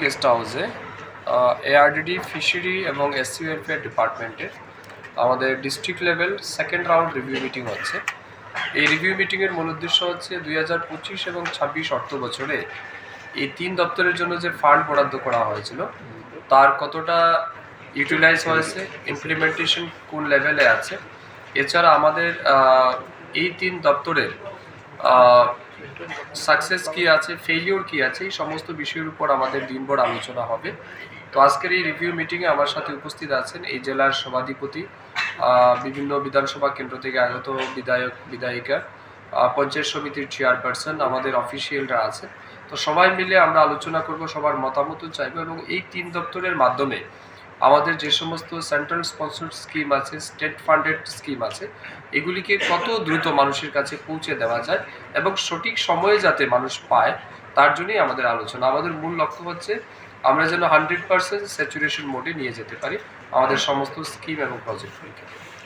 Guest হাউসে ARDD fishery এবং SC welfare ডিপার্টমেন্টের আমাদের district level second round review meeting হচ্ছে। এই রিভিউ মিটিংয়ের মূল উদ্দেশ্য হচ্ছে 2025 এবং 26 অর্থ বছরে এই 3 দপ্তরের জন্য যে ফান্ড বরাদ্দ করা হয়েছিল তার কতটা ইউটিলাইজ হয়েছে, ইমপ্লিমেন্টেশন কোন লেভেলে আছে, এছাড়া আমাদের এই 3 দপ্তরের সাকসেস কী আছে, ফেইলিওর কী আছে, এই সমস্ত বিষয়ের উপর আমাদের দিনভর আলোচনা হবে। তো আজকের এই রিভিউ মিটিংয়ে আমার সাথে উপস্থিত আছেন এই জেলার সভাধিপতি, বিভিন্ন বিধানসভা কেন্দ্র থেকে আগত বিধায়ক বিধায়িকা, পঞ্চায়েত সমিতির চেয়ারপারসন, আমাদের অফিসিয়ালরা আছে। তো সবাই মিলে আমরা আলোচনা করব, সবার মতামতও চাইব এবং এই 3 দপ্তরের মাধ্যমে আমাদের যে সমস্ত সেন্ট্রাল স্পন্সর্ড স্কিম আছে, স্টেট ফান্ডেড স্কিম আছে, এগুলিকে কত দ্রুত মানুষের কাছে পৌঁছে দেওয়া যায় এবং সঠিক সময়ে যাতে মানুষ পায়, তার জন্যই আমাদের আলোচনা। আমাদের মূল লক্ষ্য হচ্ছে আমরা যেন 100% স্যাচুরেশন মোডে নিয়ে যেতে পারি আমাদের সমস্ত স্কিম এবং প্রজেক্টগুলিকে।